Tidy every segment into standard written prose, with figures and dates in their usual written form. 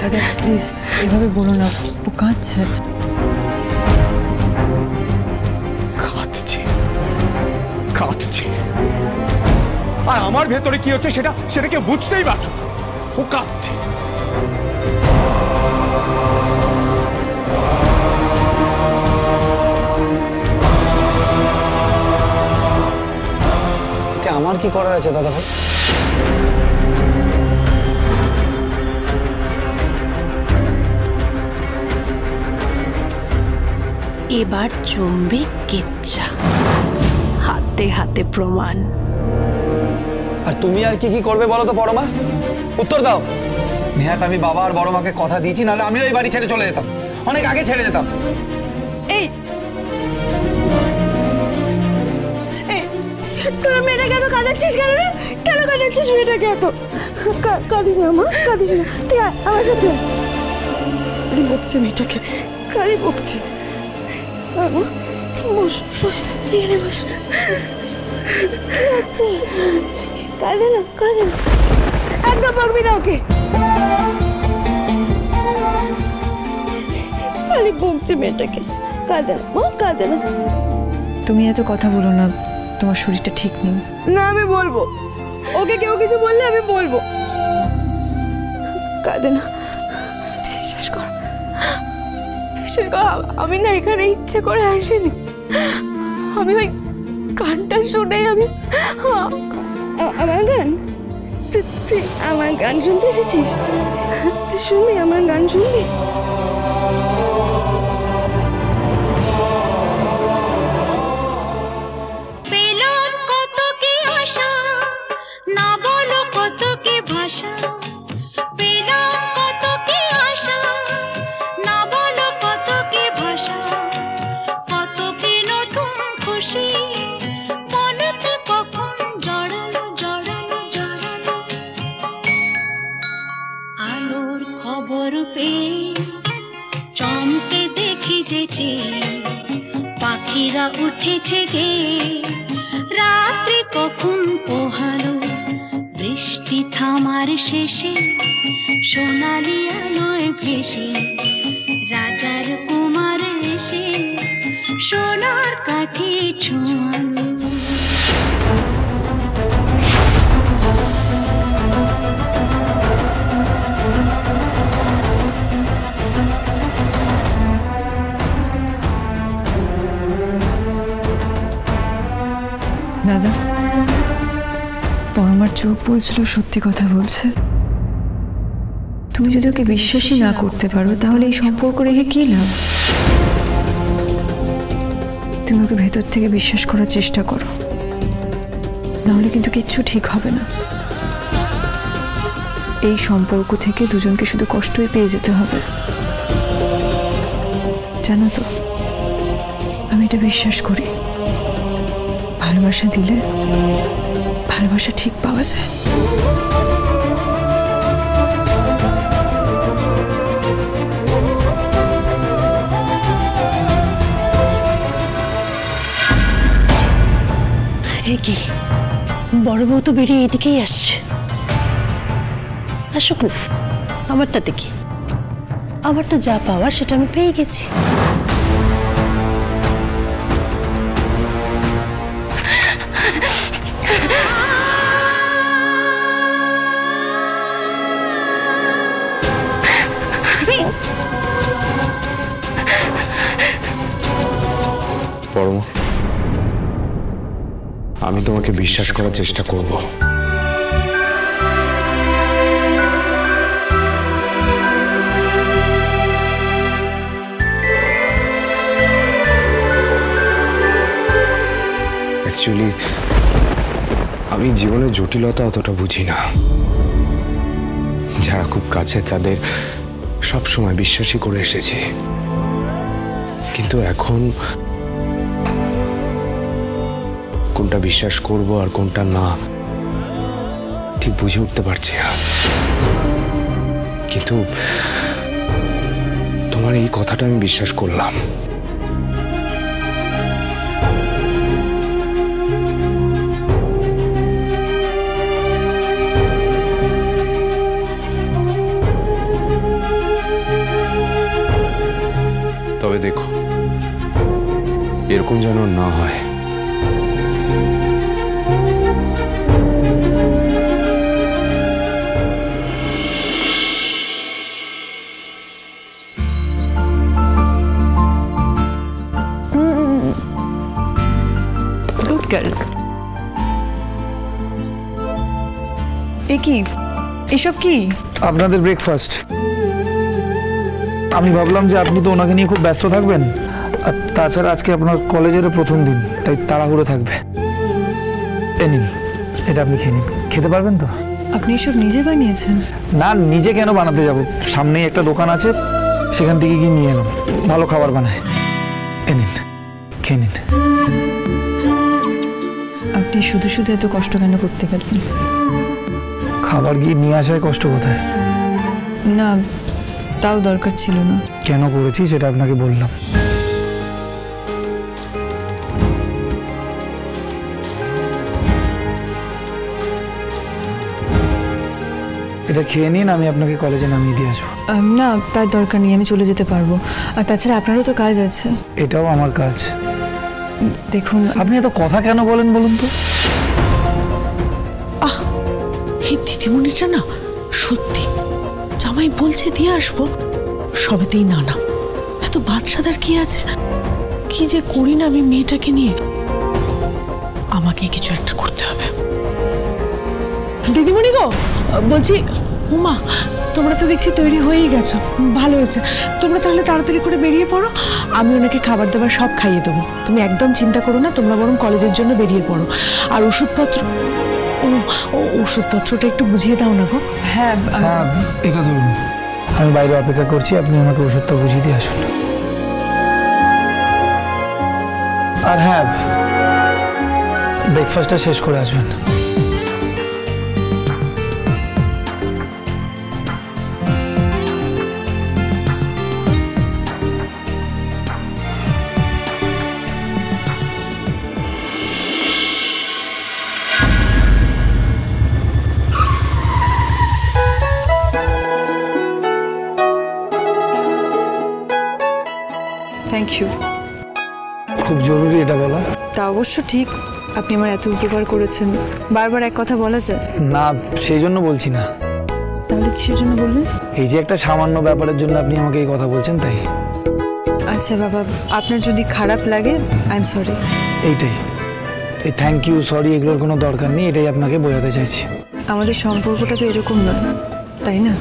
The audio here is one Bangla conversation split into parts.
দাদা প্লিজ এভাবে বলো না, ও কাঁদছে। কাঁদছে আর আমার ভেতরে কি হচ্ছে সেটা কেউ বুঝতেই পারছো না। ও কাঁদছে। আমার কি করার আছে দাদা ভাই? এবার জমবে কেচ্ছা, হাতে হাতে প্রমাণ। আর তুমি আর কি কি করবে বলো তো পরমা, উত্তর দাও। নেহাত আমি বাবা আর বড় মাকে কথা দিয়েছি, নাহলে আমিও এই বাড়ি ছেড়ে চলে যেতাম, অনেক আগে ছেড়ে যেতাম। এই তোরা মেয়েটাকে এত কাঁদাচ্ছিস কেন রে? কেন কাঁদাচ্ছিস মেয়েটাকে এত? কাঁদিস না মা, কাঁদিস না, তুই আমার সাথে। কালি বকছে মেয়েটাকে, কালি বকছে। বস বস, এখানে বস। আচ্ছা কাঁদে না, কাঁদে না, একদম বকবি না ওকে। কালি বকছে মেয়েটাকে, কাঁদে না মা, কাঁদে না। তুমি এত কথা বলো না, তোমার শরীরটা ঠিক নেই। না আমি বলবো, ওকে কেউ কিছু বললে আমি বলবো। কাঁদে না, বিশ্বাস কর, বিশ্বাস কর, আমি না এখানে ইচ্ছে করে আসিনি। আমি ওই গানটা শুনে আমি আমার গান, তুই আমার গান শুনতে এসেছিস? তুই শুনবি আমার গান, শুনবি? পাখিরা উঠেছে গে, রাত্রি কখন পোহালো, বৃষ্টি থামার শেষে সোনালি আলোয় ভেসে রাজার কুমার এসে সোনার কাঠি ছোঁয়ালো। দাদা, পরমার চোখ বলছিল সত্যি কথা বলছে। তুমি যদি ওকে বিশ্বাসই না করতে পারো তাহলে এই সম্পর্ক রেখে কি লাভ? তুমি ওকে ভেতর থেকে বিশ্বাস করার চেষ্টা করো, নাহলে কিন্তু কিচ্ছু ঠিক হবে না। এই সম্পর্ক থেকে দুজনকে শুধু কষ্টই পেয়ে যেতে হবে। জানো তো, আমি এটা বিশ্বাস করি, ভালোবাসা দিলে ভালোবাসা ঠিক পাওয়া যায়। কি বড় বউ তো বেরিয়ে এদিকেই আসছে, আসুক না, আমারটাতে কি? আমার তো যা পাওয়ার সেটা আমি পেয়ে গেছি। পরমা, আমি তোমাকে বিশ্বাস করার চেষ্টা করব। অ্যাকচুয়ালি আমি জীবনের জটিলতা অতটা বুঝি না। যারা খুব কাছে তাদের সব সময় বিশ্বাসই করে এসেছি, কিন্তু এখন কোনটা বিশ্বাস করব আর কোনটা না ঠিক বুঝে উঠতে পারছি না। কিন্তু তোমার এই কথাটা আমি বিশ্বাস করলাম। এরকম যেন না হয়। Good girl. এ কি, এসব কি? আপনাদের ব্রেকফাস্ট। আমি ভাবলাম যে আপনি তো ওনাকে নিয়ে খুব ব্যস্ত থাকবেন, আর তাছাড়া আজকে আপনার কলেজের প্রথম দিন, তাই তাড়াহুড়ো থাকবে। এ নিন, এটা আপনি খেয়ে নিন। খেতে পারবেন তো? আপনি এসব নিজে বানিয়েছেন? না, নিজে কেন বানাতে যাব, সামনেই একটা দোকান আছে, সেখান থেকে গিয়ে নিয়ে এলাম। ভালো খাবার বানায়। এ নিন, খেয়ে নিন। আপনি শুধু শুধু এত কষ্ট কেন করতে গেলেন? খাবার গিয়ে নিয়ে আসায় কষ্ট কোথায়? না, তাও দরকার ছিল না। কেন করেছি সেটা আপনাকে বললাম। এটা খেয়ে নিন, আমি আপনাকে কলেজে নামিয়ে দিয়ে আসবো। না, তার দরকার নেই, আমি চলে যেতে পারবো। আর তাছাড়া আপনারও তো কাজ আছে। এটাও আমার কাজ। দেখুন, আপনি এত কথা কেন বলেন বলুন তো? এই দিদিমণিটা না সত্যি, জামাই বলছে দিয়ে আসবো, সবেতেই না না। এত বাদশাদার কি আছে? কি যে করি না আমি মেয়েটাকে নিয়ে। আমাকে কিছু একটা করতে হবে। দিদিমণি গো, বলছি, উমা তোমরা তো দেখছি তৈরি হয়েই গেছো, ভালো হয়েছে। তোমরা তাহলে তাড়াতাড়ি করে বেরিয়ে পড়ো, আমি ওনাকে খাবার দাবার সব খাইয়ে দেবো। তুমি একদম চিন্তা করো না, তোমরা বরং কলেজের জন্য বেরিয়ে পড়ো। আর ওষুধপত্র, ওষুধপত্রটা একটু বুঝিয়ে দাও না গো। হ্যাঁ, হ্যাঁ, এটা ধরুন, আমি বাইরে অপেক্ষা করছি, আপনি আমাকে ওষুধটা বুঝিয়ে দিয়ে আসুন। আর হ্যাঁ, ব্রেকফাস্টটা শেষ করে আসবেন। Thank you. খুব জরুরি এটা বলা? তা অবশ্য ঠিক, আপনি আমার এত উপকার করেছেন, বারবার এক কথা বলা যায় না, সেই জন্য বলছি না। তাহলে কিসের জন্য বলবেন? এই যে একটা সামান্য ব্যাপারের জন্য আপনি আমাকে এই কথা বলছেন, তাই। আচ্ছা বাবা, আপনার যদি খারাপ লাগে, আই এম সরি। এইটাই, এই থ্যাংক ইউ, সরি এগুলোর কোনো দরকার নেই, এটাই আপনাকে বোঝাতে চাইছি। আমাদের সম্পর্কটা তো এরকম নয়, তাই না?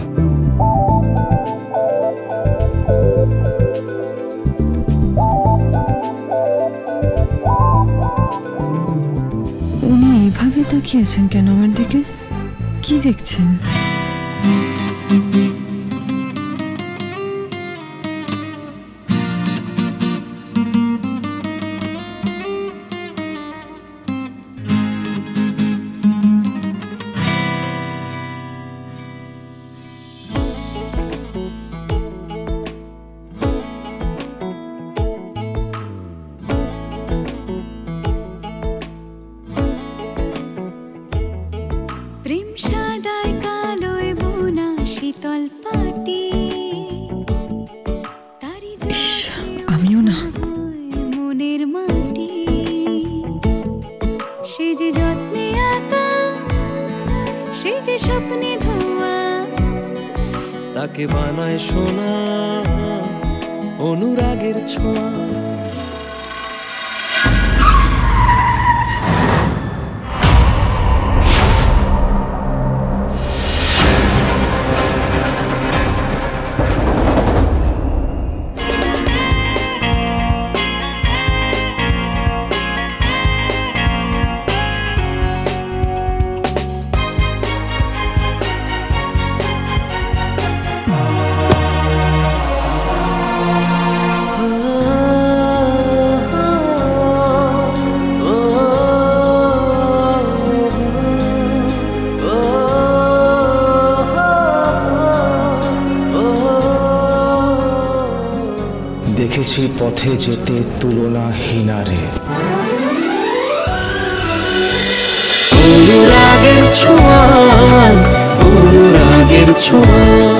উনি এইভাবে তাকিয়েছেন কেন আমার দিকে? কি দেখছেন? প্রেম সাদায় কালোয় বোনা শীতল পাটি, তারি আমিও না। মনের মাটি, সে যে যত্নে আঁকা, সে যে স্বপ্নে ধোয়া, তাকে বানায় সোনা অনুরাগের ছোঁয়া। দেখেছি পথে যেতে তুলনাহীনারে, অনুরাগের ছোঁয়া, অনুরাগের ছোঁয়া।